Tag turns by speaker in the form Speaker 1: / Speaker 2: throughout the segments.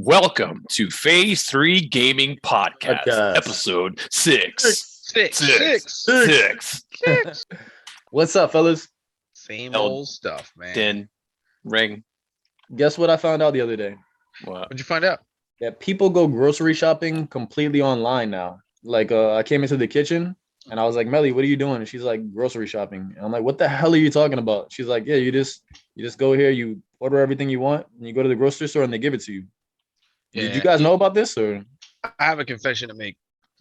Speaker 1: Welcome to Phase 3 Gaming Podcast, episode 6. Six.
Speaker 2: What's up, fellas?
Speaker 3: Same old stuff, man.
Speaker 1: Elden Ring.
Speaker 2: Guess what I found out the other day?
Speaker 1: What?
Speaker 3: What'd you find out?
Speaker 2: That people go grocery shopping completely online now. Like, I came into the kitchen and I was like, Melly, what are you doing? And she's like, grocery shopping. And I'm like, what the hell are you talking about? She's like, yeah, you just go here, you order everything you want, and you go to the grocery store and they give it to you. Yeah. Did you guys know about this? Or
Speaker 3: I have a confession to make.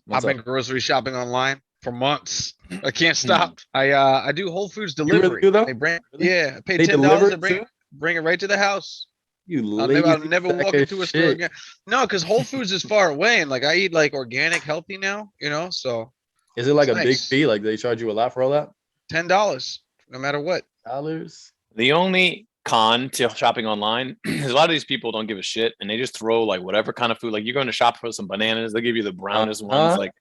Speaker 2: What's
Speaker 3: I've been
Speaker 2: up?
Speaker 3: grocery shopping online for months. I can't stop. I do Whole Foods delivery.
Speaker 2: really do, though?
Speaker 3: They bring
Speaker 2: Really?
Speaker 3: I pay
Speaker 2: They
Speaker 3: $10
Speaker 2: deliver
Speaker 3: to
Speaker 2: it too?
Speaker 3: bring it right to the house.
Speaker 2: You
Speaker 3: I'll
Speaker 2: lazy
Speaker 3: never walk
Speaker 2: sack of
Speaker 3: into a store
Speaker 2: shit.
Speaker 3: again. No, because Whole Foods is far away, and like I eat like organic, healthy now. So
Speaker 2: Is it like a
Speaker 3: It's
Speaker 2: big
Speaker 3: nice.
Speaker 2: fee? Like they charge you a lot for all that?
Speaker 3: $10, no matter what.
Speaker 2: Dollars?
Speaker 1: The only con to shopping online is a lot of these people don't give a shit and they just throw like whatever kind of food. Like you're going to shop for some bananas, they'll give you the brownest ones. Like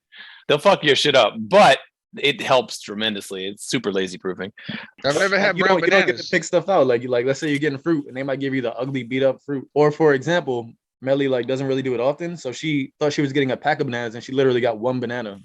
Speaker 1: they'll fuck your shit up, but it helps tremendously. It's super lazy proofing.
Speaker 3: I've never had
Speaker 2: you
Speaker 3: brown
Speaker 2: don't get to
Speaker 3: bananas.
Speaker 2: pick stuff out. Like let's say you're getting fruit and they might give you the ugly beat up fruit. Or for example, Melly like doesn't really do it often, so she thought she was getting a pack of bananas and she literally got one banana.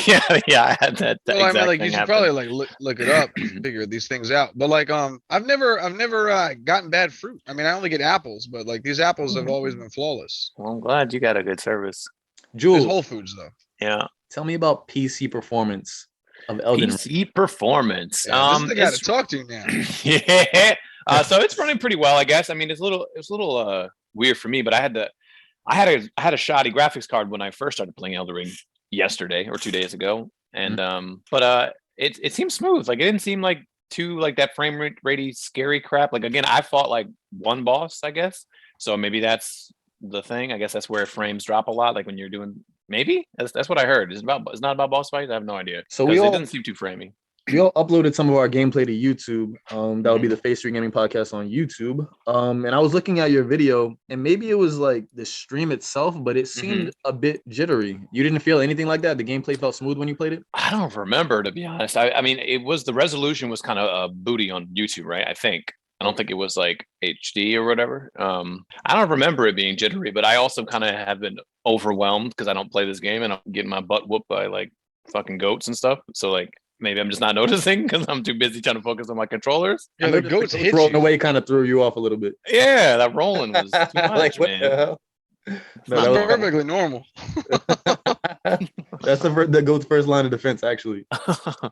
Speaker 1: Yeah, I had that.
Speaker 3: Well, I
Speaker 1: exact
Speaker 3: mean, like
Speaker 1: thing
Speaker 3: you should
Speaker 1: happen.
Speaker 3: probably like look it up, figure these things out. But like, I've never gotten bad fruit. I mean, I only get apples, but like these apples have always been flawless.
Speaker 1: Well, I'm glad you got a good service.
Speaker 3: There's
Speaker 2: Jules,
Speaker 3: Whole Foods though.
Speaker 1: Yeah.
Speaker 2: tell me about PC performance of Elden Ring.
Speaker 1: PC performance.
Speaker 3: Yeah, this is the guy to
Speaker 1: it's-
Speaker 3: talk to now.
Speaker 1: yeah. So it's running pretty well, I guess. I mean, it's a little weird for me, but I had a shoddy graphics card when I first started playing Elden Ring yesterday or 2 days ago, and it seems smooth. Like it didn't seem like too like that frame rate scary crap. Like again, I fought like one boss, I guess. So maybe that's the thing. I guess that's where frames drop a lot. Like when you're doing maybe that's what I heard. It's not about boss fights. I have no idea.
Speaker 2: So
Speaker 1: 'Cause
Speaker 2: we
Speaker 1: it
Speaker 2: all
Speaker 1: doesn't seem too framey.
Speaker 2: uploaded some of our gameplay to YouTube. That would be the Phase 3 Gaming Podcast on YouTube. And I was looking at your video, and maybe it was like the stream itself, but it seemed a bit jittery. You didn't feel anything like that? The gameplay felt smooth when you played it?
Speaker 1: I don't remember, to be honest. I mean, it was the resolution was kind of booty on YouTube, right? I think. I don't think it was like HD or whatever. I don't remember it being jittery, but I also kind of have been overwhelmed because I don't play this game and I'm getting my butt whooped by like fucking goats and stuff. So like maybe I'm just not noticing because I'm too busy trying to focus on my controllers.
Speaker 3: Yeah,
Speaker 2: I
Speaker 3: the
Speaker 2: noticed
Speaker 3: goats hit
Speaker 2: rolling
Speaker 3: you.
Speaker 2: away kind of threw you off a little bit.
Speaker 1: Yeah, that rolling was too much,
Speaker 2: Like, what
Speaker 1: man.
Speaker 2: the hell? No,
Speaker 1: not
Speaker 2: that was-
Speaker 3: Perfectly normal.
Speaker 2: that's the goat's first line of defense, actually.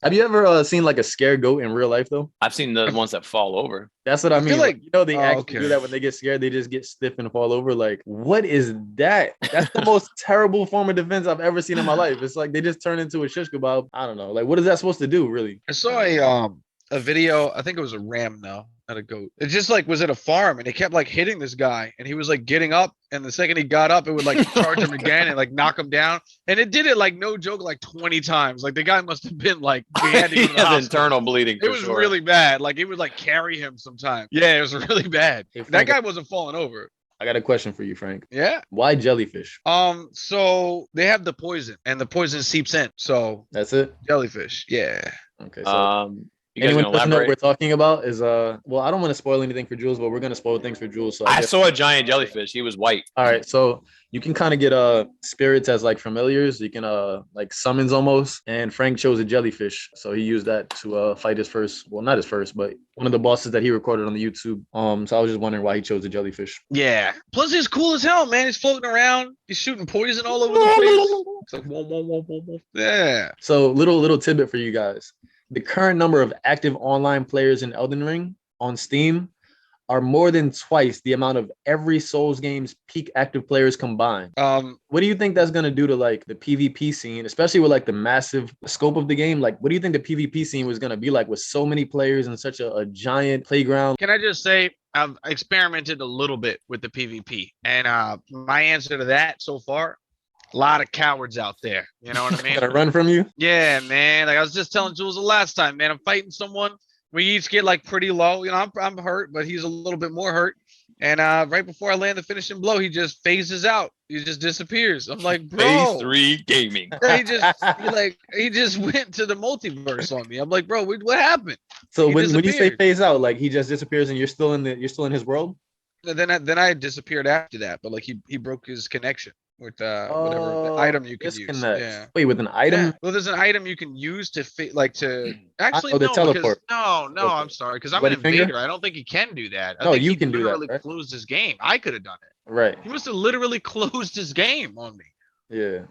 Speaker 2: Have you ever seen like a scared goat in real life, though?
Speaker 1: I've seen the ones that fall over.
Speaker 2: That's what I
Speaker 3: I
Speaker 2: mean.
Speaker 3: feel like-
Speaker 2: they
Speaker 3: Oh,
Speaker 2: actually
Speaker 3: okay.
Speaker 2: do that when they get scared. They just get stiff and fall over. Like, what is that? That's the most terrible form of defense I've ever seen in my life. It's like they just turn into a shish kebab. I don't know. Like, what is that supposed to do, really?
Speaker 3: I saw a video. I think it was a ram, no, not a goat. It just like was at a farm, and it kept like hitting this guy, and he was like getting up, and the second he got up, it would like charge him again and like knock him down, and it did it like no joke like 20 times. Like the guy must have been like he had to go
Speaker 1: He
Speaker 3: to the
Speaker 1: has
Speaker 3: hospital.
Speaker 1: internal bleeding.
Speaker 3: It
Speaker 1: for
Speaker 3: was
Speaker 1: sure.
Speaker 3: really bad. Like it would like carry him sometimes. Yeah, it was really bad.
Speaker 2: Hey,
Speaker 3: That
Speaker 2: Frank,
Speaker 3: guy wasn't falling over.
Speaker 2: I got a question for you, Frank.
Speaker 3: Yeah.
Speaker 2: Why jellyfish?
Speaker 3: So they have the poison, and the poison seeps in. So
Speaker 2: That's it?
Speaker 3: jellyfish. Yeah.
Speaker 2: Okay. So
Speaker 1: You guys
Speaker 2: anyone
Speaker 1: gonna
Speaker 2: doesn't know what we're
Speaker 1: elaborate?
Speaker 2: talking about is well, I don't want to spoil anything for Jules, but we're gonna spoil things for Jules. So
Speaker 1: I
Speaker 2: guess-
Speaker 1: saw a giant jellyfish. He was white.
Speaker 2: All right, so you can kind of get spirits as like familiars. You can like summons almost. And Frank chose a jellyfish, so he used that to fight his first. Well, not his first, but one of the bosses that he recorded on the YouTube. So I was just wondering why he chose a jellyfish.
Speaker 3: Yeah. Plus, he's cool as hell, man. He's floating around. He's shooting poison all over the place. It's like whoa, whoa, whoa, whoa, whoa. Yeah.
Speaker 2: So little tidbit for you guys: the current number of active online players in Elden Ring on Steam are more than twice the amount of every Souls game's peak active players combined. What do you think that's gonna do to like the PvP scene, especially with like the massive scope of the game? Like, what do you think the PvP scene was gonna be like with so many players and such a giant playground?
Speaker 3: Can I just say I've experimented a little bit with the PvP, and my answer to that so far. A lot of cowards out there. You know what I mean?
Speaker 2: Gonna run from you?
Speaker 3: Yeah, man. Like I was just telling Jules the last time, man. I'm fighting someone. We each get like pretty low. You know, I'm hurt, but he's a little bit more hurt. And right before I land the finishing blow, he just phases out. He just disappears. I'm like, bro.
Speaker 1: Phase 3 gaming.
Speaker 3: He just went to the multiverse on me. I'm like, bro, what happened?
Speaker 2: So
Speaker 3: He
Speaker 2: when you say
Speaker 3: disappeared.
Speaker 2: phase out, like he just disappears and you're still in his world?
Speaker 3: then I disappeared after that, but like he broke his connection with whatever the item you could use.
Speaker 2: Disconnect.
Speaker 3: Yeah.
Speaker 2: Wait, with an item?
Speaker 3: Yeah. Well, there's an item you can use to like to actually
Speaker 2: the
Speaker 3: no, because
Speaker 2: teleport.
Speaker 3: no,
Speaker 2: Teleport.
Speaker 3: I'm sorry, because I'm an
Speaker 2: Bloody finger?
Speaker 3: invader. I don't think he can do that. I
Speaker 2: No,
Speaker 3: think
Speaker 2: you
Speaker 3: he
Speaker 2: can do that,
Speaker 3: literally
Speaker 2: right?
Speaker 3: closed his game. I could have done it.
Speaker 2: Right.
Speaker 3: He must have literally closed his game on me.
Speaker 2: Yeah.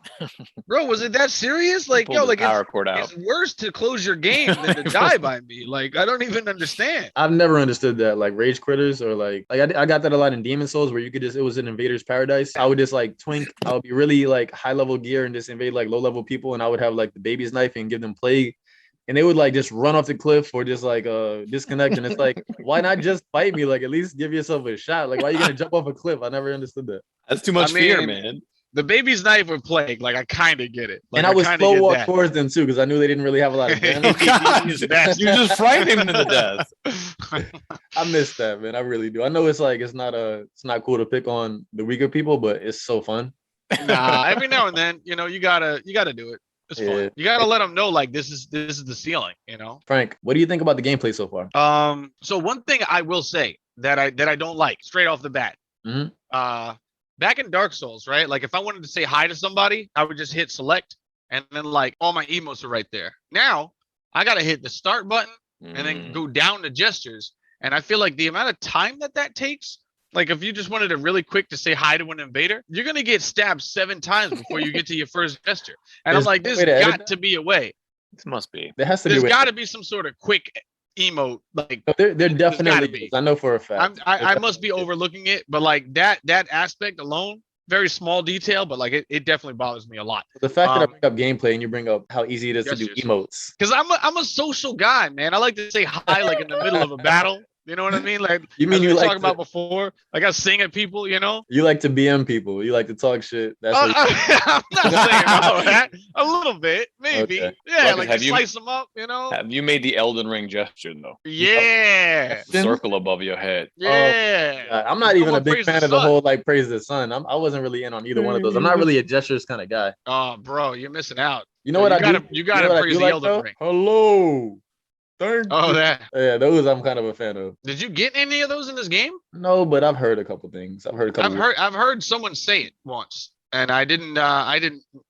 Speaker 3: Bro, was it that serious? Like, yo,
Speaker 1: Pulled the
Speaker 3: like
Speaker 1: power cord out.
Speaker 3: it's worse to close your game than to die by me. Like, I don't even understand.
Speaker 2: I've never understood that, like rage quitters or like I got that a lot in Demon Souls where you could just it was an invader's paradise. I would just like twink. I would be really like high level gear and just invade like low level people, and I would have like the baby's knife and give them plague, and they would like just run off the cliff or just like disconnect. And it's like, why not just fight me? Like at least give yourself a shot. Like why are you gonna jump off a cliff? I never understood that.
Speaker 1: That's too much fear, man.
Speaker 3: The baby's knife with plague, like I kind of get it. Like,
Speaker 2: and I would
Speaker 3: kinda
Speaker 2: slow
Speaker 3: get
Speaker 2: walk
Speaker 3: that.
Speaker 2: towards them too because I knew they didn't really have a lot of damage.
Speaker 1: Oh, God, you just frightened him to death.
Speaker 2: I miss that, man. I really do. I know it's like it's not cool to pick on the weaker people, but it's so fun.
Speaker 3: Nah, every now and then, you know, you gotta do it. It's
Speaker 2: Yeah.
Speaker 3: fun. You gotta let them know like this is the ceiling, you know.
Speaker 2: Frank, what do you think about the gameplay so far?
Speaker 3: So one thing I will say that I don't like straight off the bat.
Speaker 2: Mhm.
Speaker 3: Back in Dark Souls, right? Like if I wanted to say hi to somebody, I would just hit select and then like all my emotes are right there. Now I gotta hit the start button and then go down to gestures. And I feel like the amount of time that takes, like if you just wanted to really quick to say hi to an invader, you're gonna get stabbed 7 times before you get to your first gesture. And I'm like, this got to be a way.
Speaker 1: This must be.
Speaker 2: There has to
Speaker 3: There's
Speaker 2: be.
Speaker 3: got to be some sort of quick emote. Like
Speaker 2: There definitely is. I know for a fact.
Speaker 3: I must be overlooking it, but like that aspect alone, very small detail, but like it definitely bothers me a lot.
Speaker 2: The fact that I bring up gameplay and you bring up how easy it is to do
Speaker 3: Gestures.
Speaker 2: emotes.
Speaker 3: Because I'm a social guy, man. I like to say hi like in the middle of a battle. You know what I mean? Like
Speaker 2: You mean
Speaker 3: as we
Speaker 2: you
Speaker 3: were
Speaker 2: like
Speaker 3: talking about before? Like I sing at people, you know?
Speaker 2: You like to BM people. You like to talk shit. That's what
Speaker 3: I'm not saying all that. A little bit, maybe.
Speaker 2: Okay.
Speaker 3: Yeah,
Speaker 1: Well,
Speaker 3: like
Speaker 1: have
Speaker 3: to
Speaker 1: you-
Speaker 3: slice them up, you know?
Speaker 1: Have you made the Elden Ring gesture though?
Speaker 3: Yeah.
Speaker 1: Circle above your head.
Speaker 3: Yeah.
Speaker 2: God, I'm not even a big
Speaker 3: praise
Speaker 2: fan
Speaker 3: the
Speaker 2: of the
Speaker 3: sun.
Speaker 2: whole like praise the sun. I wasn't really in on either one of those. I'm not really a gestures kind of guy.
Speaker 3: Oh, bro, you're missing out.
Speaker 2: You know what I do?
Speaker 3: You gotta
Speaker 2: know what I
Speaker 3: praise
Speaker 2: do
Speaker 3: the
Speaker 2: like,
Speaker 3: Elden
Speaker 2: though?
Speaker 3: Ring.
Speaker 2: Hello. Thank
Speaker 3: Oh,
Speaker 2: you.
Speaker 3: that.
Speaker 2: Yeah, those I'm kind of a fan of.
Speaker 3: Did you get any of those in this game?
Speaker 2: No, but I've heard a couple things. I've heard a couple.
Speaker 3: I've heard someone say it once, and I didn't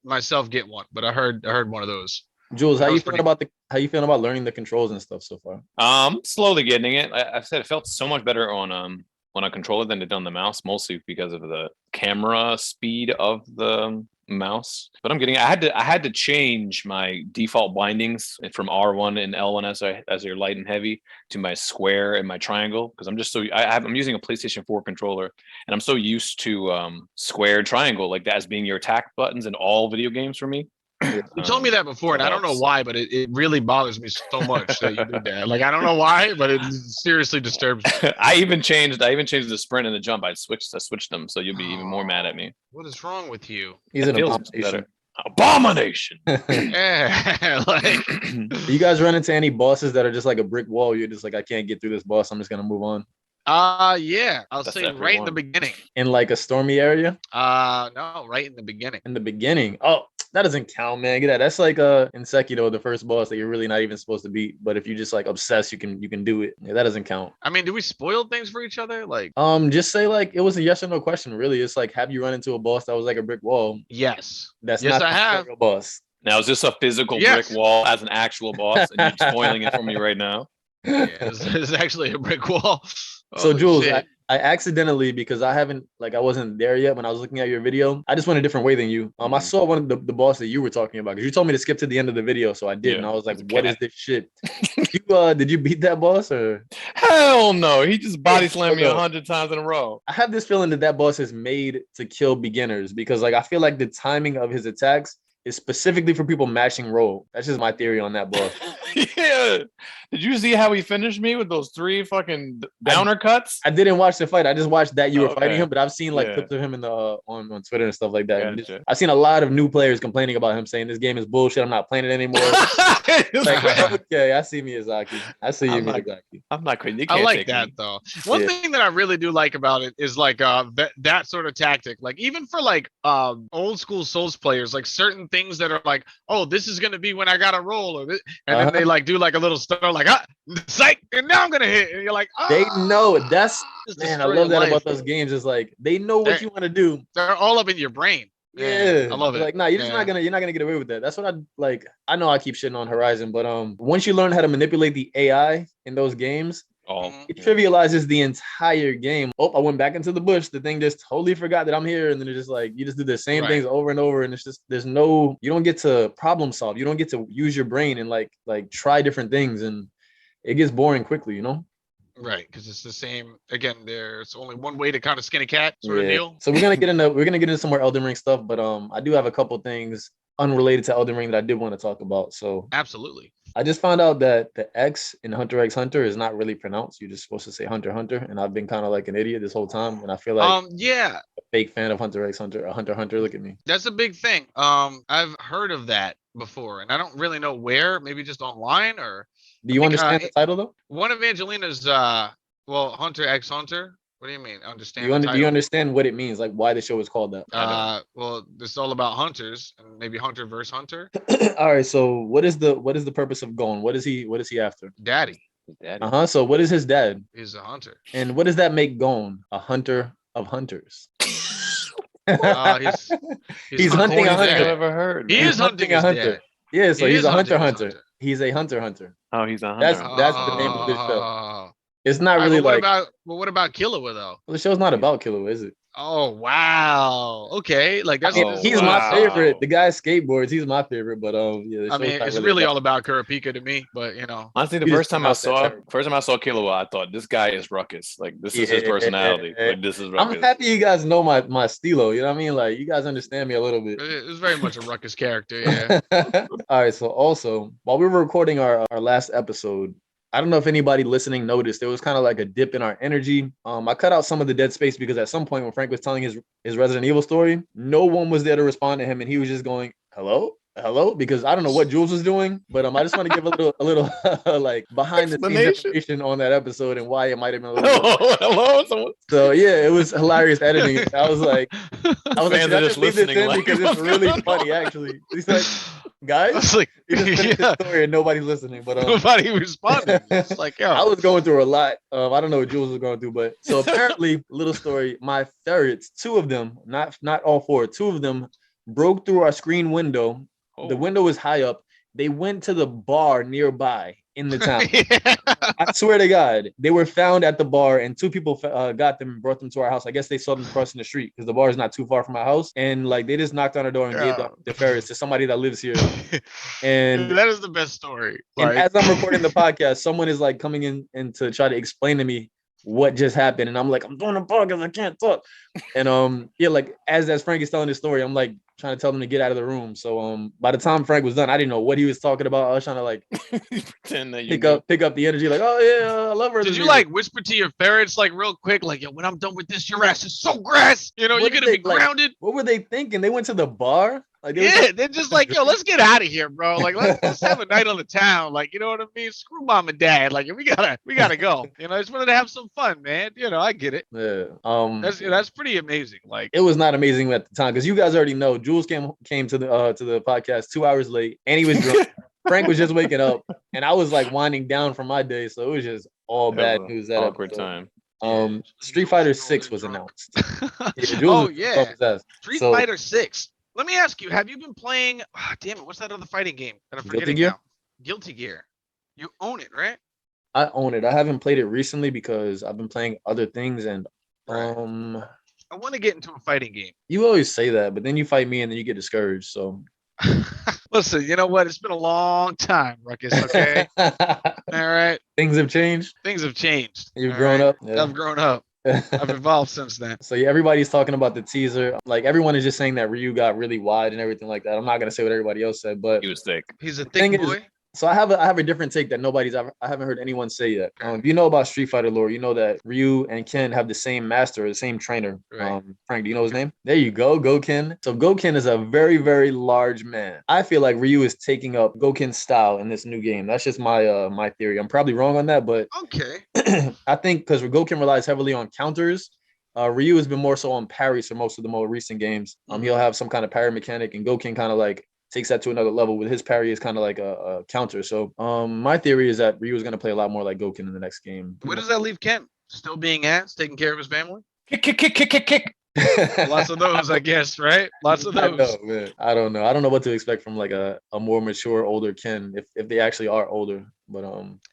Speaker 3: myself get one, but I heard one of those.
Speaker 2: Jules, how
Speaker 3: That
Speaker 2: you
Speaker 3: was
Speaker 2: feeling
Speaker 3: pretty-
Speaker 2: about how you feeling about learning the controls and stuff so far?
Speaker 1: Slowly getting it. I said it felt so much better on a controller than it did on the mouse, mostly because of the camera speed of the mouse. But I'm getting. I had to change my default bindings from R1 and L1 as your light and heavy to my square and my triangle because I'm just so I'm using a PlayStation 4 controller and I'm so used to square triangle like that as being your attack buttons in all video games for me.
Speaker 3: You told me that before, and I don't know why, but it really bothers me so much that you did that. Like I don't know why, but it seriously disturbs me.
Speaker 1: I even changed the sprint and the jump. I switched them, so you'll be even more mad at me.
Speaker 3: What is wrong with you?
Speaker 2: He's an
Speaker 1: Feels
Speaker 2: abomination.
Speaker 1: Abomination.
Speaker 3: Yeah, like
Speaker 2: You guys run into any bosses that are just like a brick wall? You're just like, I can't get through this boss. I'm just gonna move on.
Speaker 3: yeah, I'll
Speaker 1: That's
Speaker 3: say
Speaker 1: everyone.
Speaker 3: right in the beginning.
Speaker 2: In like a stormy area.
Speaker 3: No, right in the beginning.
Speaker 2: In the beginning. Oh, that doesn't count, man. Get that. That's like in Sekiro, the first boss that you're really not even supposed to beat. But if you just like obsess, you can do it. Yeah, that doesn't count.
Speaker 3: I mean, do we spoil things for each other? Like,
Speaker 2: Just say like it was a yes or no question. Really, it's like, have you run into a boss that was like a brick wall?
Speaker 3: yes.
Speaker 2: That's
Speaker 3: Yes,
Speaker 2: not
Speaker 3: I
Speaker 2: the
Speaker 3: have.
Speaker 2: Sekiro boss.
Speaker 1: Now is this a physical
Speaker 3: Yes.
Speaker 1: brick wall as an actual boss, and you're spoiling it for me right now?
Speaker 3: Yeah, it's actually a brick wall.
Speaker 2: So
Speaker 3: Holy
Speaker 2: Jules,
Speaker 3: shit.
Speaker 2: I accidentally, because I wasn't there yet when I was looking at your video. I just went a different way than you. I saw one of the boss that you were talking about because you told me to skip to the end of the video, so I did, and I was like,
Speaker 1: it's a
Speaker 2: "What is
Speaker 1: cat.
Speaker 2: this shit?" Did you beat that boss or?
Speaker 1: Hell no! He just body slammed me
Speaker 2: no.
Speaker 1: 100 times in a row.
Speaker 2: I have this feeling that boss is made to kill beginners because like I feel like the timing of his attacks is specifically for people mashing roll. That's just my theory on that boss.
Speaker 1: Yeah. Did you see how he finished me with those 3 fucking downer cuts?
Speaker 2: I didn't watch the fight. I just watched that you were
Speaker 1: Okay.
Speaker 2: fighting him, but I've seen like
Speaker 1: Yeah.
Speaker 2: clips of him in the on Twitter and stuff like that. And
Speaker 1: Gotcha.
Speaker 2: I've seen a lot of new players complaining about him, saying this game is bullshit. I'm not playing it anymore. Like, okay, I see Miyazaki. I see you,
Speaker 1: I'm not-
Speaker 2: Miyazaki.
Speaker 1: I'm not crazy. You
Speaker 3: I
Speaker 1: can't
Speaker 3: like
Speaker 1: take
Speaker 3: that
Speaker 1: me.
Speaker 3: though. One
Speaker 2: Yeah.
Speaker 3: thing that I really do like about it is like that sort of tactic. Like even for like old school Souls players, like certain things things that are like, oh, this is gonna be when I gotta roll, or this, and then they like do like a little stutter, like psych, and now I'm gonna hit, and you're like,
Speaker 2: They know that's
Speaker 3: just
Speaker 2: man. I
Speaker 3: destroy
Speaker 2: love
Speaker 3: your
Speaker 2: that
Speaker 3: life.
Speaker 2: about those games. Is like they know what
Speaker 3: They're,
Speaker 2: you want to do.
Speaker 3: they're all up in your brain.
Speaker 2: Yeah,
Speaker 3: I love it.
Speaker 2: like nah, you're not gonna get away with that. That's what I like. I know I keep shitting on Horizon, but once you learn how to manipulate the AI in those games,
Speaker 1: Oh,
Speaker 2: it trivializes the entire game. Oh, I went back into the bush. The thing just totally forgot that I'm here, and then it's just like you just do the same things over and over, and it's just you don't get to problem solve. You don't get to use your brain and like try different things, and it gets boring quickly, you know.
Speaker 3: Right, because it's the same. Again, there's only one way to kind of skin a cat, sort of deal.
Speaker 2: So we're gonna get into some more Elden Ring stuff, but I do have a couple things unrelated to Elden Ring that I did want to talk about. So
Speaker 3: Absolutely.
Speaker 2: I just found out that the X in Hunter x Hunter is not really pronounced. You're just supposed to say Hunter Hunter, and I've been kind of like an idiot this whole time, and I feel like
Speaker 3: yeah,
Speaker 2: a fake fan of Hunter x Hunter, Hunter Hunter. Look at me.
Speaker 3: that's a big thing. I've heard of that before, and I don't really know where. Maybe just online, or
Speaker 2: Do you understand the title though?
Speaker 3: one of Angelina's well, Hunter x Hunter. What do you mean? Understand
Speaker 2: Do
Speaker 3: the
Speaker 2: you
Speaker 3: title?
Speaker 2: understand what it means? Like why the show is called that?
Speaker 3: Well, it's all about hunters, and maybe Hunter versus Hunter.
Speaker 2: All right. So what is the purpose of Gon? What is he after?
Speaker 3: Daddy
Speaker 2: So what is his dad?
Speaker 3: is a hunter.
Speaker 2: And what does that make Gon? A hunter of hunters.
Speaker 3: He's
Speaker 2: hunting a hunter.
Speaker 1: I've ever heard.
Speaker 3: He
Speaker 1: man.
Speaker 3: is hunting a hunter.
Speaker 2: Yeah, so
Speaker 3: He
Speaker 2: he's
Speaker 3: is
Speaker 2: a
Speaker 3: hunting
Speaker 2: hunter.
Speaker 3: his hunter.
Speaker 2: He's a hunter.
Speaker 1: Oh, he's a hunter.
Speaker 2: That's the name of the show. It's not really
Speaker 3: what
Speaker 2: like
Speaker 3: about what about Killua though?
Speaker 2: well, the show's not about Killua, is it?
Speaker 3: Oh wow. Okay, like that's
Speaker 2: He's my favorite. The guy skateboards. He's my favorite, but yeah.
Speaker 3: I mean, it's really all about Kurapika to me, but you know.
Speaker 1: Honestly, the first time I saw Killua, I thought this guy is Ruckus. Like this is his personality. Like this is Ruckus.
Speaker 2: I'm happy you guys know my stilo. You know what I mean? Like you guys understand me a little bit.
Speaker 3: It's very much a Ruckus character. Yeah.
Speaker 2: All right. So also, while we were recording our last episode, I don't know if anybody listening noticed there was kind of like a dip in our energy. I cut out some of the dead space because at some point when Frank was telling his Resident Evil story, no one was there to respond to him, and he was just going, "Hello, hello," because I don't know what Jules was doing, but I just want to give a little like behind the scenes information on that episode and why it might have been a little.
Speaker 1: Hello.
Speaker 2: So yeah, it was hilarious editing. I was like, should I just leave this in because it's really funny actually. He's like, guys,
Speaker 3: I was like,
Speaker 2: you just finished the story and nobody's listening, but
Speaker 3: nobody responded. It's like, yo,
Speaker 2: I was going through a lot. I don't know what Jules was going through, but so apparently, little story. My ferrets, two of them, not all four, two of them broke through our screen window. The window was high up. They went to the bar nearby in the town. I swear to God, they were found at the bar, and two people got them and brought them to our house. I guess they saw them crossing the street because the bar is not too far from my house. And like they just knocked on the door and gave the ferrets to somebody that lives here. And
Speaker 3: that is the best story.
Speaker 2: And as I'm recording the podcast, someone is like coming in and to try to explain to me what just happened, and I'm like, I'm doing a podcast, I can't talk. And yeah, like as Frank is telling his story, I'm like trying to tell them to get out of the room. So by the time Frank was done, I didn't know what he was talking about. I was trying to like
Speaker 1: pretend that
Speaker 2: pick up the energy, like, oh yeah, I love her.
Speaker 3: Did you like whisper to your ferrets like real quick, like, yo, when I'm done with this, your ass is so grass. You know, you're gonna be grounded.
Speaker 2: What were they thinking? They went to the bar. Like,
Speaker 3: they're just like, yo, let's get out of here, bro. Like, let's have a night on the town. Like, you know what I mean? Screw mom and dad. Like, we gotta go. You know, I just wanted to have some fun, man. You know, I get it.
Speaker 2: Yeah.
Speaker 3: That's pretty amazing. Like,
Speaker 2: it was not amazing at the time because you guys already know. Jules came to the podcast 2 hours late, and he was drunk. Frank was just waking up, and I was like winding down from my day, so it was just all bad news. That
Speaker 1: awkward time.
Speaker 2: Street Fighter 6 was announced.
Speaker 3: Street Fighter 6. Let me ask you, have you been playing, damn it, what's that other fighting game that I'm forgetting now? Guilty Gear. You own it, right?
Speaker 2: I own it. I haven't played it recently because I've been playing other things, and
Speaker 3: I want to get into a fighting game.
Speaker 2: You always say that, but then you fight me and then you get discouraged, so.
Speaker 3: Listen, you know what? It's been a long time, Ruckus, okay? All right.
Speaker 2: Things have changed?
Speaker 3: Things have changed.
Speaker 2: You've grown up?
Speaker 3: Yeah. I've grown up. I've evolved since then.
Speaker 2: So yeah, everybody's talking about the teaser. Like everyone is just saying that Ryu got really wide and everything like that. I'm not gonna say what everybody else said, but
Speaker 1: he was thick.
Speaker 3: He's a thick boy.
Speaker 2: So I have a different take that I haven't heard anyone say yet. If you know about Street Fighter lore, you know that Ryu and Ken have the same master, the same trainer.
Speaker 3: Right.
Speaker 2: Frank, do you know his name? There you go, Goken. So Goken is a very, very large man. I feel like Ryu is taking up Goken's style in this new game. That's just my theory. I'm probably wrong on that, but
Speaker 3: okay.
Speaker 2: I think because Goken relies heavily on counters. Ryu has been more so on parries for most of the more recent games. He'll have some kind of parry mechanic, and Goken kind of like takes that to another level. With his parry is kind of like a counter. So my theory is that Ryu is going to play a lot more like Goken in the next game.
Speaker 3: Where does that leave Kent? Still being ass, taking care of his family?
Speaker 1: Kick, kick, kick, kick, kick, kick.
Speaker 3: Lots of those, I guess, right? Lots of
Speaker 2: I
Speaker 3: those.
Speaker 2: know, man. I don't know. I don't know what to expect from like a more mature, older Ken if they actually are older. But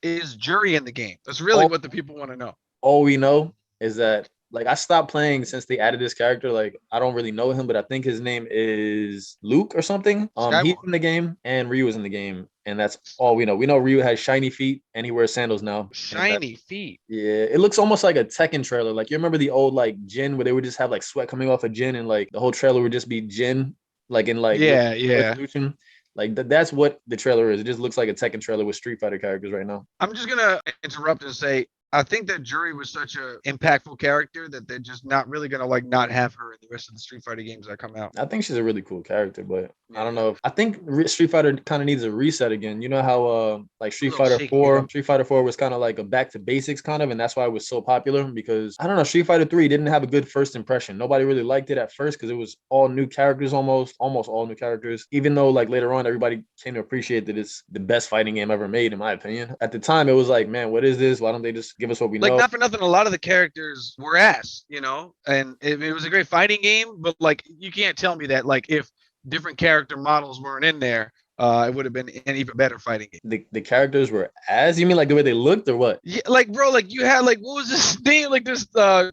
Speaker 3: Is Jury in the game? That's really
Speaker 2: all,
Speaker 3: what the people want to know.
Speaker 2: all we know is that like I stopped playing since they added this character. Like I don't really know him, but I think his name is Luke or something. He's
Speaker 3: Skywalker.
Speaker 2: in the game and Ryu is in the game, and that's all we know. We know Ryu has shiny feet and he wears sandals now.
Speaker 3: Shiny feet.
Speaker 2: Yeah, it looks almost like a Tekken trailer. Like you remember the old like Jin where they would just have like sweat coming off of Jin and like the whole trailer would just be Jin, like in like
Speaker 3: Yeah, yeah.
Speaker 2: resolution. Like that's what the trailer is. It just looks like a Tekken trailer with Street Fighter characters right now.
Speaker 3: I'm just gonna interrupt and say I think that Jury was such a impactful character that they're just not really gonna like not have her in the rest of the Street Fighter games that come out.
Speaker 2: I think she's a really cool character, but I don't know if I think Street Fighter kind of needs a reset again. You know how like Street Fighter
Speaker 3: shaky,
Speaker 2: 4,
Speaker 3: yeah.
Speaker 2: Street Fighter 4 was kind of like a back to basics kind of, and that's why it was so popular because I don't know, Street Fighter 3 didn't have a good first impression. Nobody really liked it at first because it was all new characters almost all new characters. Even though like later on everybody came to appreciate that it's the best fighting game ever made in my opinion. At the time it was like, man, what is this? Why don't they just give us what we
Speaker 3: Like
Speaker 2: know?
Speaker 3: not for nothing, a lot of the characters were ass, you know, and it was a great fighting game, but like you can't tell me that like if different character models weren't in there, it would have been an even better fighting game.
Speaker 2: The characters were as you mean like the way they looked or what?
Speaker 3: Yeah, like bro, like you had like what was this name? Like this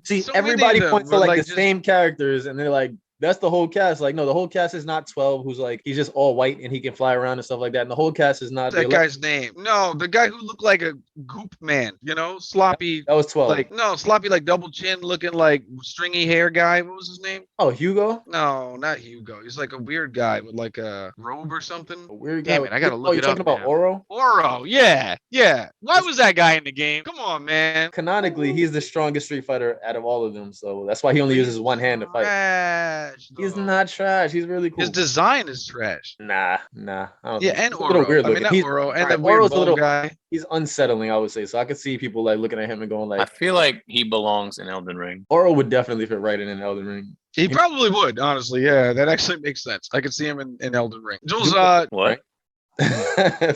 Speaker 2: See,
Speaker 3: so many
Speaker 2: everybody
Speaker 3: of them
Speaker 2: points to
Speaker 3: were,
Speaker 2: like the
Speaker 3: just-
Speaker 2: same characters, and they're like, that's the whole cast. Like, no, the whole cast is not 12, who's like, he's just all white and he can fly around and stuff like that. And the whole cast is not
Speaker 3: that guy's name. No, the guy who looked like a goop man, you know, sloppy,
Speaker 2: that was 12.
Speaker 3: like no, sloppy, like double chin looking like stringy hair guy. What was his name?
Speaker 2: Oh, Hugo?
Speaker 3: No, not Hugo. He's like a weird guy with like a robe or something.
Speaker 2: A weird guy.
Speaker 3: Damn it, I gotta look
Speaker 2: you're
Speaker 3: it up
Speaker 2: talking about
Speaker 3: now.
Speaker 2: Oro?
Speaker 3: Oro, yeah, yeah. Why was that guy in the game? Come on, man.
Speaker 2: Canonically, he's the strongest Street Fighter out of all of them. So that's why he only uses one hand to fight.
Speaker 3: Trash,
Speaker 2: He's
Speaker 3: though.
Speaker 2: not trash. He's really cool.
Speaker 3: His design is trash.
Speaker 2: Nah. I don't
Speaker 3: Yeah,
Speaker 2: think-
Speaker 3: and
Speaker 2: he's a little
Speaker 3: Oro.
Speaker 2: weird
Speaker 3: I mean,
Speaker 2: looking.
Speaker 3: not
Speaker 2: He's,
Speaker 3: Oro, and
Speaker 2: alright,
Speaker 3: the weird
Speaker 2: Oro's a
Speaker 3: bald
Speaker 2: little-
Speaker 3: guy.
Speaker 2: he's unsettling, I would say. So I could see people like looking at him and going
Speaker 1: I
Speaker 2: like,
Speaker 1: feel like he belongs in Elden Ring.
Speaker 2: Oro would definitely fit right in an Elden Ring.
Speaker 3: He probably would, honestly. Yeah, that actually makes sense. I could see him in Elden Ring. Jules,
Speaker 1: What?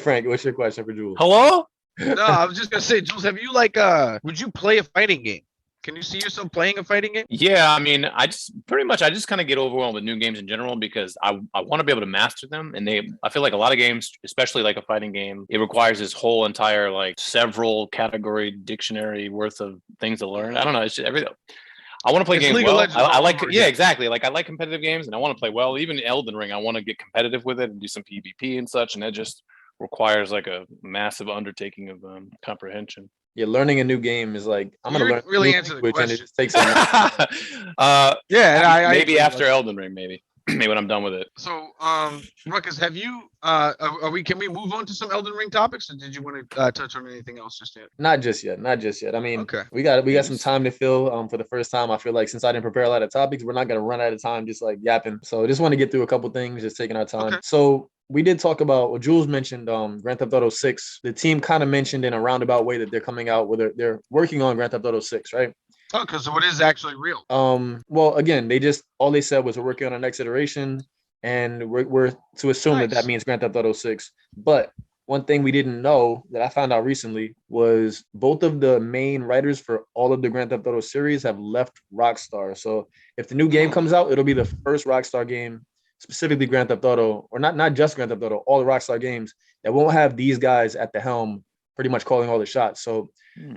Speaker 2: Frank, what's your question for Jules?
Speaker 1: Hello?
Speaker 3: no, I was just gonna say, Jules, have you like would you play a fighting game? Can you see yourself playing a fighting game?
Speaker 1: Yeah, I mean, I just kind of get overwhelmed with new games in general because I want to be able to master them, and I feel like a lot of games, especially like a fighting game, it requires this whole entire like several category dictionary worth of things to learn. I don't know, it's just everything. I want to play
Speaker 3: It's
Speaker 1: games
Speaker 3: League of
Speaker 1: well.
Speaker 3: Legends
Speaker 1: I
Speaker 3: all
Speaker 1: like,
Speaker 3: over
Speaker 1: yeah,
Speaker 3: again.
Speaker 1: exactly. Like I like competitive games, and I want to play well. Even Elden Ring, I want to get competitive with it and do some PvP and such, and that just requires like a massive undertaking of comprehension.
Speaker 2: Yeah, learning a new game is like I'm
Speaker 3: You
Speaker 2: gonna
Speaker 3: didn't
Speaker 2: learn
Speaker 3: really
Speaker 2: new
Speaker 3: answer the
Speaker 2: language, and it
Speaker 3: question.
Speaker 2: just takes a minute.
Speaker 3: Yeah, and I
Speaker 1: maybe
Speaker 3: agree.
Speaker 1: after Elden Ring, maybe maybe when I'm done with it.
Speaker 3: So, Ruckus, have you? Are we? Can we move on to some Elden Ring topics, or did you want to touch on anything else just yet?
Speaker 2: Not just yet. I mean,
Speaker 3: Okay.
Speaker 2: we got some time to fill. For the first time, I feel like since I didn't prepare a lot of topics, we're not gonna run out of time just like yapping. So I just want to get through a couple things, just taking our time.
Speaker 3: Okay.
Speaker 2: So we did talk about. Well, Jules mentioned Grand Theft Auto 6. The team kind of mentioned in a roundabout way that they're coming out with they're working on Grand Theft Auto 6, right?
Speaker 3: Okay, so what is actually real?
Speaker 2: Well, again, all they said was we're working on our next iteration, and we're to assume that
Speaker 3: Nice.
Speaker 2: means Grand Theft Auto 6. But one thing we didn't know that I found out recently was both of the main writers for all of the Grand Theft Auto series have left Rockstar. So if the new game comes out, it'll be the first Rockstar game, specifically Grand Theft Auto, or not just Grand Theft Auto, all the Rockstar games that won't have these guys at the helm, pretty much calling all the shots. So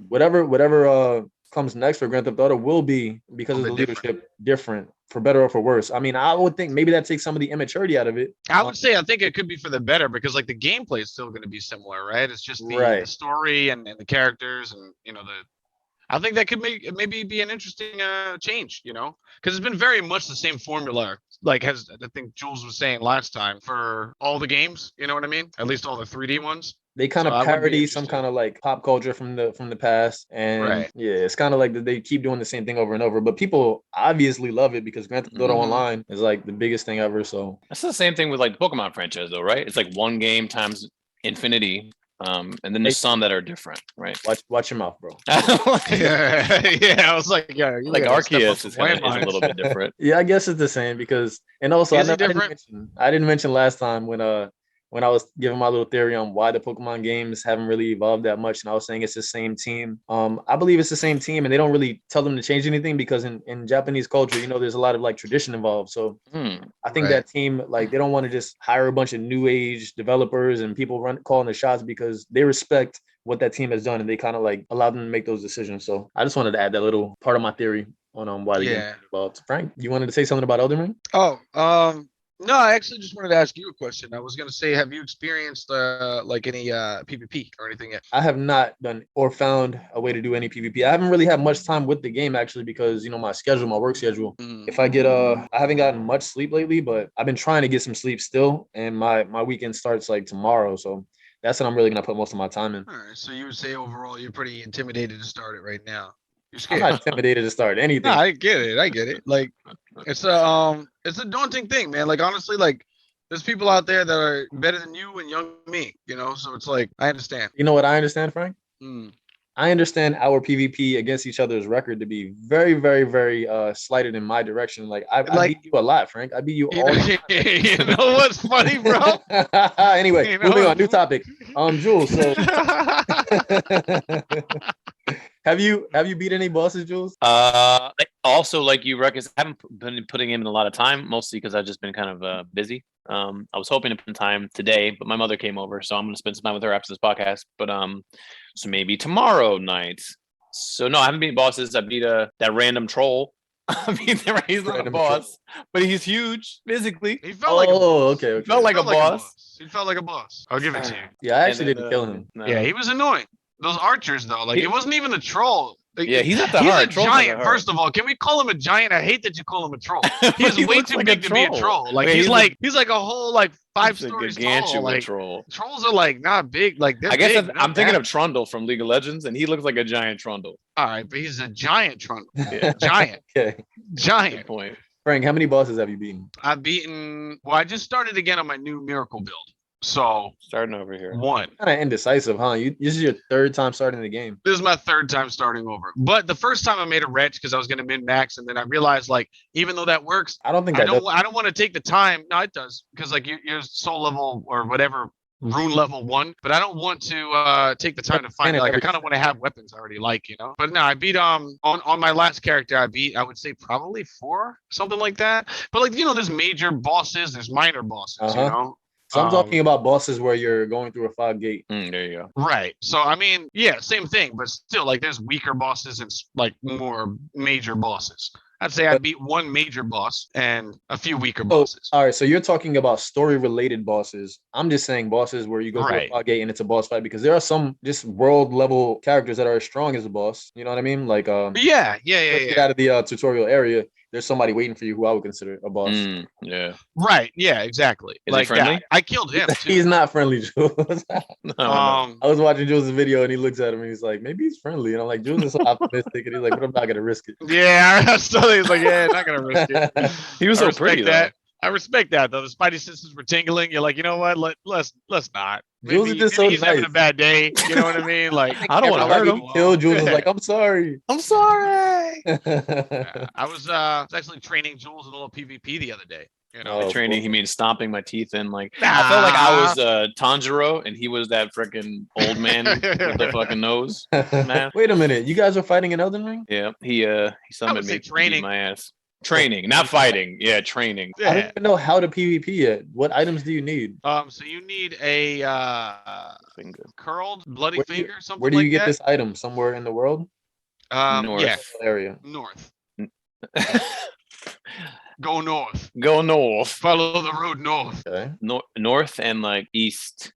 Speaker 2: whatever comes next for Grand Theft Auto will be, because of the leadership, different for better or for worse. I mean, I would think maybe that takes some of the immaturity out of it.
Speaker 3: I would say I think it could be for the better because like the gameplay is still going to be similar, right? It's just the
Speaker 2: Right.
Speaker 3: story and the characters and I think that could maybe be an interesting change, because it's been very much the same formula. Like I think Jules was saying last time for all the games, you know what I mean? At least all the 3D ones.
Speaker 2: They kind
Speaker 3: So I
Speaker 2: of
Speaker 3: would be
Speaker 2: parody some
Speaker 3: interested.
Speaker 2: kind of like pop culture from the past, and
Speaker 3: Right.
Speaker 2: yeah, it's kind of like that they keep doing the same thing over and over. But people obviously love it because Grand Theft Auto
Speaker 3: Mhm.
Speaker 2: Online is like the biggest thing ever. So
Speaker 1: That's the same thing with like the Pokemon franchise, though, right? It's like one game times infinity. And then there's some that are different, right?
Speaker 2: Watch your mouth, bro.
Speaker 3: Yeah. I was like, yeah, you
Speaker 1: Like
Speaker 3: gotta step up
Speaker 1: Arceus
Speaker 3: some
Speaker 1: is a little bit different.
Speaker 2: Yeah, I guess it's the same because, and also
Speaker 3: Is he different?
Speaker 2: I didn't mention last time when I was giving my little theory on why the Pokemon games haven't really evolved that much, and I was saying it's the same team. I believe it's the same team, and they don't really tell them to change anything because in Japanese culture, there's a lot of like tradition involved. So I think
Speaker 3: Right.
Speaker 2: that team, like, they don't want to just hire a bunch of new age developers and people calling the shots because they respect what that team has done and they kind of like allow them to make those decisions. So I just wanted to add that little part of my theory on why the game
Speaker 3: Yeah.
Speaker 2: evolved. Frank, you wanted to say something about Elden Ring?
Speaker 3: Oh, no, I actually just wanted to ask you a question. I was gonna say, have you experienced like any PvP or anything yet?
Speaker 2: I have not done or found a way to do any PvP. I haven't really had much time with the game actually because my work schedule. If I get I haven't gotten much sleep lately, but I've been trying to get some sleep still, and my weekend starts like tomorrow, so that's what I'm really gonna put most of my time in.
Speaker 3: All right, so you would say overall you're pretty intimidated to start it right now. You're
Speaker 2: I'm
Speaker 3: scared.
Speaker 2: not intimidated to start
Speaker 3: No,
Speaker 2: anything.
Speaker 3: I get it. I get it. Like it's a daunting thing, man. Like honestly, like there's people out there that are better than you and young me, so it's like I understand.
Speaker 2: You know what I understand, Frank?
Speaker 3: Mm.
Speaker 2: I understand our PvP against each other's record to be very, very, very slighted in my direction. Like I
Speaker 3: Like
Speaker 2: beat you a lot, Frank. I beat you
Speaker 3: you
Speaker 2: all
Speaker 3: know,
Speaker 2: the
Speaker 3: you know what's funny, bro?
Speaker 2: Anyway,
Speaker 3: You know
Speaker 2: moving on,
Speaker 3: what-
Speaker 2: new topic. Jules, so have you beat any bosses, Jules?
Speaker 1: Also, like you reckon, I haven't been putting in a lot of time, mostly because I've just been kind of busy. I was hoping to put in time today, but my mother came over, so I'm gonna spend some time with her after this podcast. But so maybe tomorrow night. So no, I haven't beat bosses. I beat that random troll. I mean, he's not a
Speaker 2: Random
Speaker 1: boss, but he's huge physically.
Speaker 3: He felt like a boss.
Speaker 2: Okay, okay.
Speaker 1: Felt like a boss.
Speaker 3: He felt like a boss. I'll give it to you.
Speaker 2: Yeah, I
Speaker 1: And
Speaker 2: actually
Speaker 1: then,
Speaker 2: didn't kill him.
Speaker 1: no.
Speaker 3: Yeah, he was annoying. Those archers though, like
Speaker 1: He-
Speaker 3: it wasn't even the troll. Like,
Speaker 1: Yeah, he's not the
Speaker 3: he's
Speaker 1: heart.
Speaker 3: a
Speaker 1: Troll's not the
Speaker 3: giant.
Speaker 1: heart.
Speaker 3: First of all, can we call him a giant? I hate that you call him a troll.
Speaker 1: But
Speaker 3: He's
Speaker 1: he
Speaker 3: way
Speaker 1: looks
Speaker 3: too
Speaker 1: like
Speaker 3: big
Speaker 1: a
Speaker 3: to be a
Speaker 1: troll.
Speaker 3: troll. Like
Speaker 1: I mean,
Speaker 3: he's like a whole like five
Speaker 1: He's a
Speaker 3: stories
Speaker 1: gargantuan
Speaker 3: tall. Like
Speaker 1: troll.
Speaker 3: trolls are like not big. Like they're
Speaker 1: I guess
Speaker 3: big,
Speaker 1: I'm
Speaker 3: not
Speaker 1: thinking
Speaker 3: that-
Speaker 1: of Trundle from League of Legends, and he looks like a giant Trundle.
Speaker 3: All right, but he's a giant trundle.
Speaker 1: Yeah,
Speaker 3: Giant,
Speaker 2: Okay.
Speaker 1: good
Speaker 3: giant.
Speaker 1: point.
Speaker 2: Frank, how many bosses have you beaten?
Speaker 3: I've beaten. Well, I just started again on my new miracle build. So
Speaker 1: Starting over here.
Speaker 3: one.
Speaker 2: Kind of indecisive, huh? This is your third time starting the game.
Speaker 3: This is my third time starting over. But the first time I made a wretch because I was gonna min max, and then I realized like even though that works,
Speaker 2: I don't think
Speaker 3: I
Speaker 2: that does.
Speaker 3: don't want to take the time. No, it does because like you're soul level or whatever rune level 1, but I don't want to take the time to find it. Like I kind of want to have weapons I already like, But no, I beat on my last character. I would say probably 4, something like that. But like there's major bosses, there's minor bosses,
Speaker 2: So I'm talking about bosses where you're going through a fog gate.
Speaker 1: There you go.
Speaker 3: Right. So I mean, yeah, same thing, but still, like, there's weaker bosses and like more major bosses. I'd say I beat one major boss and a few weaker bosses.
Speaker 2: All right, so you're talking about story-related bosses. I'm just saying bosses where you go through a
Speaker 3: Right.
Speaker 2: fog gate and it's a boss fight because there are some just world-level characters that are as strong as a boss. You know what I mean? Like,
Speaker 3: Yeah.
Speaker 2: get out of the tutorial area. There's somebody waiting for you who I would consider a boss.
Speaker 1: Yeah.
Speaker 3: Right. Yeah. Exactly.
Speaker 1: Is he
Speaker 3: like
Speaker 1: friendly?
Speaker 3: that. I killed him too.
Speaker 2: He's not friendly, Jules.
Speaker 1: No.
Speaker 2: I was watching Jules' video and he looks at him and he's like, maybe he's friendly. And I'm like, Jules is so optimistic. And he's like, but I'm not going to risk it.
Speaker 3: Yeah. I still he's like, yeah, not gonna risk it.
Speaker 1: He was
Speaker 3: I
Speaker 1: so
Speaker 3: respect
Speaker 1: pretty
Speaker 3: that. I respect that though. The spidey senses were tingling. You're like, you know what? Let's not.
Speaker 2: Jules is just so
Speaker 3: he's having a
Speaker 2: nice.
Speaker 3: bad day. You know what I mean? Like
Speaker 1: I don't wanna hurt
Speaker 2: Everybody
Speaker 1: him.
Speaker 2: he killed, Jules was like, I'm sorry.
Speaker 1: I'm sorry.
Speaker 3: I was actually training Jules in a little PvP the other day.
Speaker 2: Oh,
Speaker 1: Training,
Speaker 2: cool.
Speaker 1: he means stomping my teeth in. Like
Speaker 3: Nah.
Speaker 1: I felt like I was Tanjiro, and he was that freaking old man with the fucking nose. Man.
Speaker 2: Wait a minute. You guys are fighting in Elden Ring?
Speaker 1: Yeah, he summoned
Speaker 3: say
Speaker 1: me to
Speaker 3: training.
Speaker 1: beat my ass. Training, not fighting. Yeah, training.
Speaker 2: I don't
Speaker 3: Yeah.
Speaker 2: even know how to PvP yet. What items do you need?
Speaker 3: So you need a
Speaker 1: Finger.
Speaker 3: curled bloody
Speaker 2: Where do you-
Speaker 3: finger, something
Speaker 2: Where do you
Speaker 3: like
Speaker 2: get
Speaker 3: that.
Speaker 2: this item? Somewhere in the world?
Speaker 1: North.
Speaker 3: Yes,
Speaker 2: Area.
Speaker 3: north. Go north.
Speaker 1: Go north.
Speaker 3: Follow the road north.
Speaker 2: Okay.
Speaker 1: North and like east.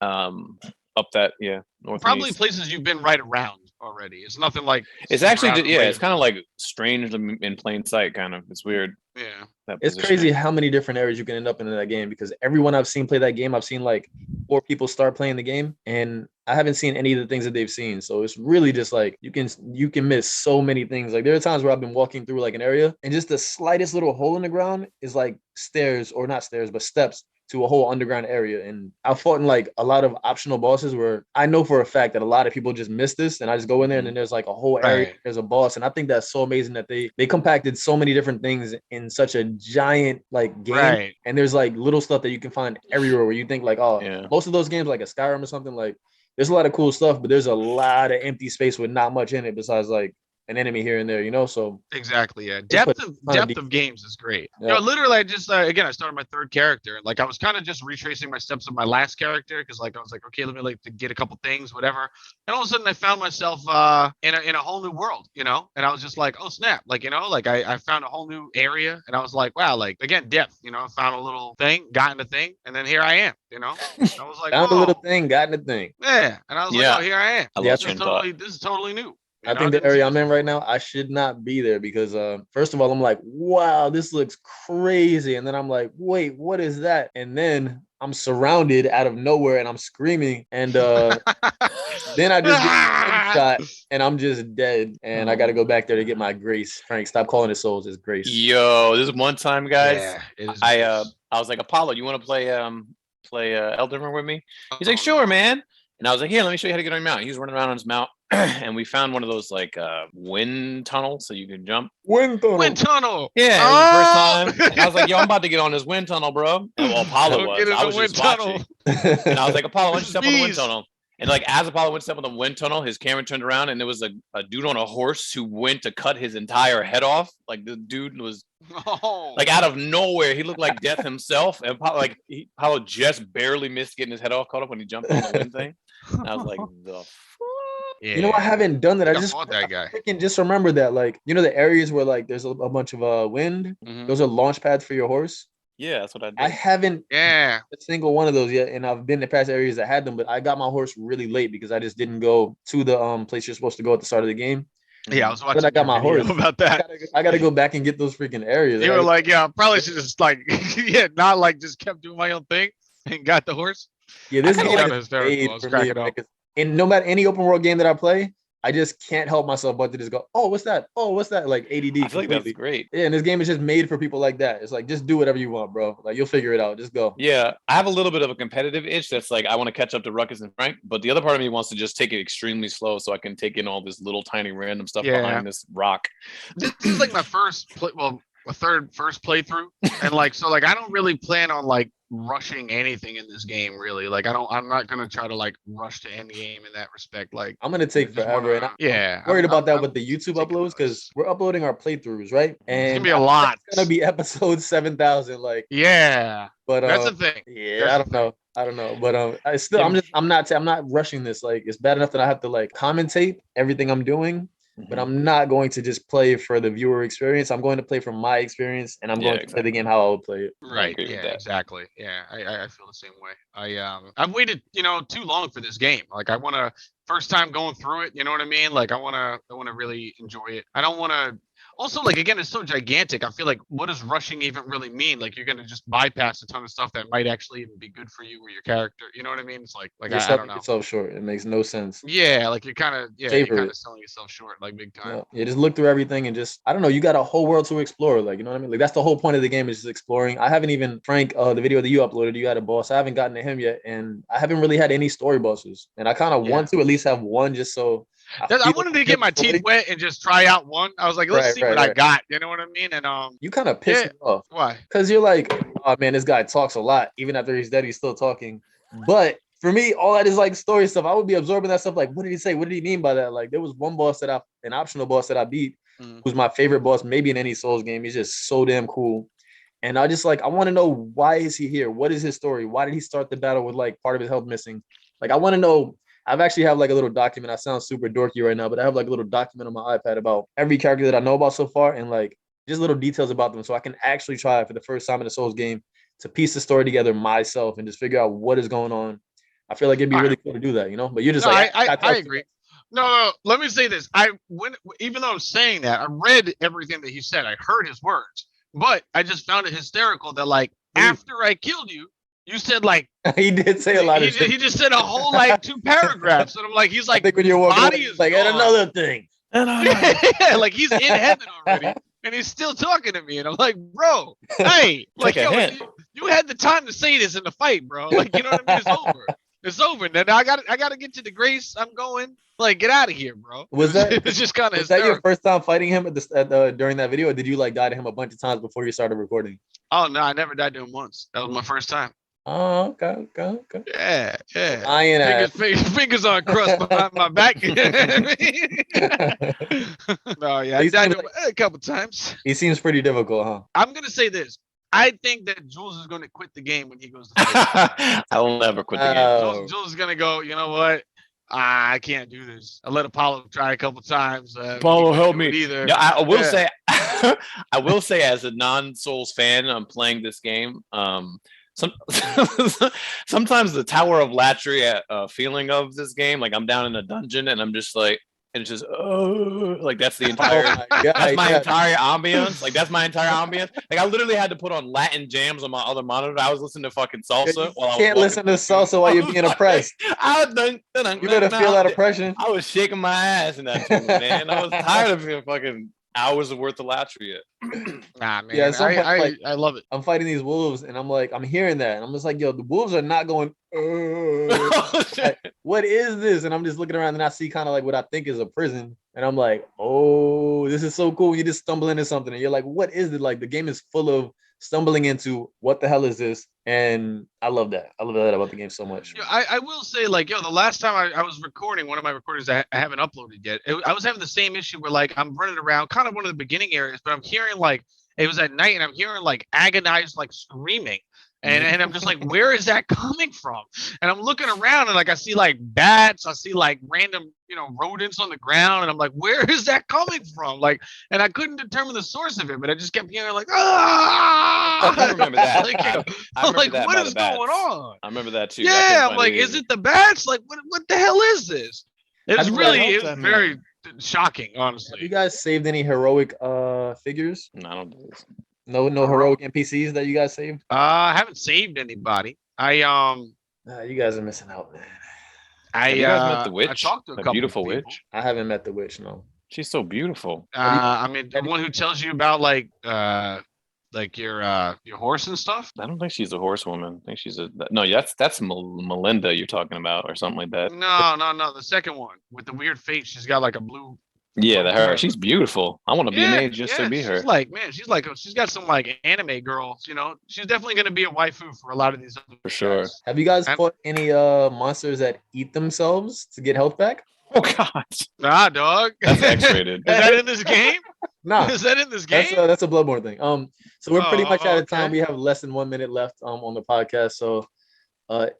Speaker 1: Up that north. and
Speaker 3: Probably
Speaker 1: east.
Speaker 3: places you've been right around already. It's nothing like.
Speaker 1: It's
Speaker 3: super
Speaker 1: actually
Speaker 3: out of the
Speaker 1: yeah.
Speaker 3: way.
Speaker 1: It's kind of like strange in plain sight. Kind of. It's weird.
Speaker 3: Yeah.
Speaker 1: That
Speaker 2: It's
Speaker 1: positioning.
Speaker 2: crazy how many different areas you can end up in that game because everyone I've seen play that game, I've seen like 4 people start playing the game and I haven't seen any of the things that they've seen. So it's really just like you can miss so many things. Like there are times where I've been walking through like an area and just the slightest little hole in the ground is like stairs or not stairs, but steps to a whole underground area. And I fought in like a lot of optional bosses where I know for a fact that a lot of people just miss this. And I just go in there and then there's like a whole area,
Speaker 3: Right.
Speaker 2: there's a boss. And I think that's so amazing that they compacted so many different things in such a giant like game.
Speaker 3: Right.
Speaker 2: And there's like little stuff that you can find everywhere where you think like, oh,
Speaker 1: Yeah.
Speaker 2: most of those games like a Skyrim or something, like there's a lot of cool stuff, but there's a lot of empty space with not much in it besides like an enemy here and there, you know? So
Speaker 3: Exactly. Yeah.
Speaker 2: They put
Speaker 3: Depth of
Speaker 2: a ton of
Speaker 3: depth of games is great. You
Speaker 2: Yeah.
Speaker 3: know, literally, I just again, I started my third character. Like, I was kind of just retracing my steps of my last character because, like, I was like, okay, let me like to get a couple things, whatever. And all of a sudden, I found myself in a whole new world, you know. And I was just like, oh snap, like, you know, like I found a whole new area, and I was like, wow, like again, depth, you know. I found a little thing, got in the thing, and then here I am, you know. I was like,
Speaker 2: found a little
Speaker 3: whoa,
Speaker 2: thing, got in the thing.
Speaker 3: yeah. And I was like,
Speaker 1: Yeah.
Speaker 3: oh, here I am.
Speaker 1: I
Speaker 2: Yeah,
Speaker 1: love
Speaker 3: This is
Speaker 1: train of thought.
Speaker 3: this is totally new.
Speaker 2: I think the
Speaker 3: didn't see
Speaker 2: area
Speaker 3: this
Speaker 2: I'm in right
Speaker 3: before.
Speaker 2: now, I should not be there because first of all, I'm like, wow, this looks crazy. And then I'm like, wait, what is that? And then I'm surrounded out of nowhere and I'm screaming. And then I just get one shot and I'm just dead. And I gotta go back there to get my grace. Frank, stop calling it souls, it's grace.
Speaker 1: Yo, this is one time, guys.
Speaker 3: Yeah, it is
Speaker 1: I
Speaker 3: nice.
Speaker 1: I was like, Apollo, you want to play Elden Ring with me? He's like,
Speaker 3: Oh,
Speaker 1: sure,
Speaker 3: no.
Speaker 1: man. And I was like, here, let me show you how to get on your mount. He was running around on his mount, and we found one of those like wind tunnels so you can jump.
Speaker 2: Wind tunnel.
Speaker 3: Wind tunnel.
Speaker 1: Yeah, it was the first time. And I was like, yo, I'm about to get on this wind tunnel, bro. And well, Apollo
Speaker 3: Don't
Speaker 1: was.
Speaker 3: get in
Speaker 1: I
Speaker 3: the
Speaker 1: was
Speaker 3: wind
Speaker 1: just
Speaker 3: tunnel.
Speaker 1: watching. And I was like, Apollo, why don't you
Speaker 3: This is
Speaker 1: step on the wind
Speaker 3: bees.
Speaker 1: tunnel? And like as Apollo went to step on the wind tunnel, his camera turned around and there was a dude on a horse who went to cut his entire head off. Like the dude was
Speaker 3: Oh.
Speaker 1: like out of nowhere. He looked like death himself. And Apollo just barely missed getting his head off cut off when he jumped on the wind thing. And I was like, the fuck?
Speaker 3: Yeah.
Speaker 2: You know, I haven't done that. I just
Speaker 3: fought that guy.
Speaker 2: freaking just remember that, like, you know, the areas where like there's a bunch of wind,
Speaker 1: Mhm.
Speaker 2: those are launch pads for your horse.
Speaker 1: Yeah, that's what I did.
Speaker 2: I haven't
Speaker 3: Yeah.
Speaker 2: a single one of those yet, and I've been to past areas that had them, but I got my horse really late because I just didn't go to the place you're supposed to go at the start of the game.
Speaker 3: Yeah, I was watching
Speaker 2: I got
Speaker 3: your
Speaker 2: my
Speaker 3: video
Speaker 2: horse.
Speaker 3: about that.
Speaker 2: I gotta go back and get those freaking areas.
Speaker 3: You were like, yeah, I probably should just like, yeah, not like just kept doing my own thing and got the horse.
Speaker 2: yeah, this
Speaker 3: I
Speaker 2: game
Speaker 3: kinda
Speaker 2: is
Speaker 3: hysterical.
Speaker 2: made
Speaker 3: I was
Speaker 2: for me.
Speaker 3: cracking up.
Speaker 2: Like, and no matter any open world game that I play, I just can't help myself but to just go, oh, what's that? Oh, what's that? Like ADD.
Speaker 1: I feel like that's
Speaker 2: completely.
Speaker 1: great.
Speaker 2: Yeah, and this game is just made for people like that. It's like, just do whatever you want, bro. Like, you'll figure it out. Just go.
Speaker 1: Yeah, I have a little bit of a competitive itch that's like I want to catch up to Ruckus and Frank, but the other part of me wants to just take it extremely slow so I can take in all this little tiny random stuff
Speaker 3: Yeah.
Speaker 1: behind this rock.
Speaker 3: This is like my first first playthrough, and like so like I don't really plan on like rushing anything in this game really. Like I'm not gonna try to like rush to end game in that respect. Like
Speaker 2: I'm gonna take
Speaker 3: just
Speaker 2: forever. And
Speaker 3: wanna-
Speaker 2: I'm
Speaker 3: yeah,
Speaker 2: worried about that
Speaker 3: I'm
Speaker 2: with the YouTube
Speaker 3: taking
Speaker 2: uploads because we're uploading our playthroughs, right?
Speaker 3: It's
Speaker 2: And
Speaker 3: gonna be a lot.
Speaker 2: It's gonna be episode 7,000. Like,
Speaker 3: Yeah,
Speaker 2: but
Speaker 3: that's the thing.
Speaker 2: yeah,
Speaker 3: That's the
Speaker 2: I don't know. But I'm not rushing this. Like, it's bad enough that I have to like commentate everything I'm doing. But I'm not going to just play for the viewer experience. I'm going to play from my experience, and I'm
Speaker 1: Yeah,
Speaker 2: going to play the game how I would play it.
Speaker 3: Right.
Speaker 1: agree with
Speaker 3: Yeah.
Speaker 1: that.
Speaker 3: Exactly. Yeah. I feel the same way. I've waited, too long for this game. Like I want to first time going through it. You know what I mean? Like I want to really enjoy it. I don't want to. Also, like again, it's so gigantic. I feel like what does rushing even really mean? Like you're gonna just bypass a ton of stuff that might actually even be good for you or your character. You know what I mean? It's like
Speaker 2: You're
Speaker 3: I
Speaker 2: selling
Speaker 3: don't know.
Speaker 2: yourself short. It makes no sense.
Speaker 3: Yeah, like you're kind of
Speaker 2: Savor it.
Speaker 3: selling yourself short, like big time.
Speaker 2: Yeah, just look through everything and just I don't know. You got a whole world to explore. Like, you know what I mean? Like, that's the whole point of the game is just exploring. I haven't even Frank, the video that you uploaded. You had a boss. I haven't gotten to him yet, and I haven't really had any story bosses. And I kind of want to at least have one, just so.
Speaker 3: I wanted to get my teeth wet and just try out one. I was like, let's see what I got. You know what I mean? And
Speaker 2: you kind of piss me off.
Speaker 3: Why?
Speaker 2: Because you're like, oh man, this guy talks a lot. Even after he's dead, he's still talking. But for me, all that is like story stuff. I would be absorbing that stuff. Like, what did he say? What did he mean by that? Like, there was one boss an optional boss that I beat, who's my favorite boss, maybe in any Souls game. He's just so damn cool. And I just like, I want to know, why is he here? What is his story? Why did he start the battle with like part of his health missing? Like, I want to know. I've actually have like a little document. I sound super dorky right now, but I have like a little document on my iPad about every character that I know about so far and like just little details about them. So I can actually try for the first time in a Souls game to piece the story together myself and just figure out what is going on. I feel like it'd be really cool to do that, you know, but you're just
Speaker 3: I agree. No, let me say this. Even though I'm saying that, I read everything that he said. I heard his words, but I just found it hysterical that like after I killed you, you said like
Speaker 2: he did say a lot of shit.
Speaker 3: He just said a whole like 2 paragraphs, and I'm like, he's like,
Speaker 2: I think when you're walking
Speaker 3: body
Speaker 2: away,
Speaker 3: is
Speaker 2: like, and
Speaker 3: gone.
Speaker 2: another thing.
Speaker 3: Yeah, like he's in heaven already, and he's still talking to me, and I'm like, bro, hey, like,
Speaker 1: Take a
Speaker 3: yo,
Speaker 1: hint.
Speaker 3: You had the time to say this in the fight, bro. Like, you know what I mean? It's over. It's over. Then I gotta get to the grace. I'm going. Like, get out of here, bro. It's just kind of
Speaker 2: was that your
Speaker 3: hysterical.
Speaker 2: first time fighting him during that video, or did you like die to him a bunch of times before you started recording?
Speaker 3: Oh no, I never died to him once. That was my first time.
Speaker 2: Oh, okay.
Speaker 3: Yeah.
Speaker 2: Lying ass.
Speaker 3: Fingers on crust behind my back. No, yeah, I died to him a couple times.
Speaker 2: He seems pretty difficult, huh?
Speaker 3: I'm gonna say this. I think that Jules is gonna quit the game when he goes to fight.
Speaker 1: I will never quit the game.
Speaker 3: Jules is gonna go, you know what? I can't do this. I let Apollo try a couple times.
Speaker 1: Apollo, help me.
Speaker 3: Either.
Speaker 1: Yeah, I will say, I will say, as a non-Souls fan, I'm playing this game. Sometimes the Tower of Latria feeling of this game, like I'm down in a dungeon and I'm just like, and it's just like that's the entire that's my entire ambience. Like that's my entire ambience. Like I literally had to put on Latin jams on my other monitor. I was listening to fucking salsa while I was
Speaker 2: can't listen to salsa while you're being oppressed. You better feel that oppression.
Speaker 1: I was shaking my ass in that tune, man. I was tired of it fucking hours worth of Latria.
Speaker 3: Nah, man. Yeah, I love it.
Speaker 2: I'm fighting these wolves, and I'm hearing that, and I'm just like, yo, the wolves are not going. Like, what is this? And I'm just looking around, and I see kind of like what I think is a prison, and I'm like, oh, this is so cool. You just stumble into something, and you're like, what is it? Like the game is full of stumbling into what the hell is this? And I love that. I love that about the game so much.
Speaker 3: Yeah, I will say, like, the last time I was recording one of my recordings, I haven't uploaded yet. I was having the same issue where, like, I'm running around kind of one of the beginning areas, but I'm hearing, like, it was at night and I'm hearing, like, agonized, like, screaming. And I'm just like, where is that coming from? And I'm looking around and like I see like bats, I see like random, rodents on the ground, and I'm like, where is that coming from? Like, and I couldn't determine the source of it, but I just kept hearing like, ah!
Speaker 1: I remember that.
Speaker 3: I'm like, what is going on?
Speaker 1: I remember that too.
Speaker 3: Yeah, I'm like, is it the bats? Like, what the hell is this? It's very shocking, honestly.
Speaker 2: Have you guys saved any heroic figures?
Speaker 1: No, I don't believe so.
Speaker 2: No heroic NPCs that you guys saved?
Speaker 3: I haven't saved anybody.
Speaker 2: You guys are missing out, man.
Speaker 1: Have you guys met the witch?
Speaker 3: I talked to a
Speaker 1: beautiful witch.
Speaker 2: I haven't met the witch, no.
Speaker 1: She's so beautiful.
Speaker 3: I mean, the one who tells you about like your horse and stuff.
Speaker 1: I don't think she's a horsewoman. I think she's that's Melinda you're talking about or something like that.
Speaker 3: No. The second one with the weird face. She's got like a blue.
Speaker 1: Yeah, her. She's beautiful. I want to be made just to be her.
Speaker 3: She's got some like anime girls. She's definitely gonna be a waifu for a lot of these other
Speaker 1: for sure.
Speaker 3: guys.
Speaker 2: Have you guys fought any monsters that eat themselves to get health back?
Speaker 1: Oh God.
Speaker 3: Nah, dog.
Speaker 1: That's X-rated.
Speaker 3: Is that in this game?
Speaker 2: Nah.
Speaker 3: Is that in this game?
Speaker 2: That's a Bloodborne thing. So we're pretty much out of time. We have less than 1 minute left on the podcast. So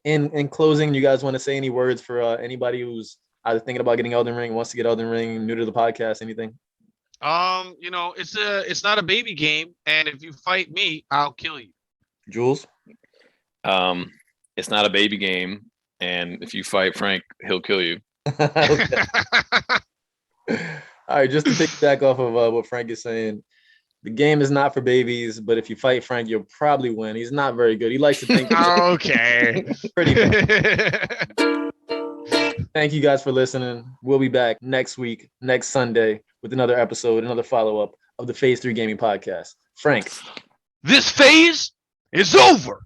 Speaker 2: in closing, you guys want to say any words for anybody who's either thinking about getting Elden Ring, wants to get Elden Ring, new to the podcast, anything?
Speaker 3: It's not a baby game, and if you fight me, I'll kill you.
Speaker 2: Jules?
Speaker 1: It's not a baby game, and if you fight Frank, he'll kill you.
Speaker 2: All right, just to piggyback off of what Frank is saying, the game is not for babies, but if you fight Frank, you'll probably win. He's not very good. He likes to think.
Speaker 3: Okay.
Speaker 2: Pretty bad. Thank you guys for listening. We'll be back next week, next Sunday, with another episode, another follow-up of the Phase 3 Gaming Podcast. Frank.
Speaker 3: This phase is over.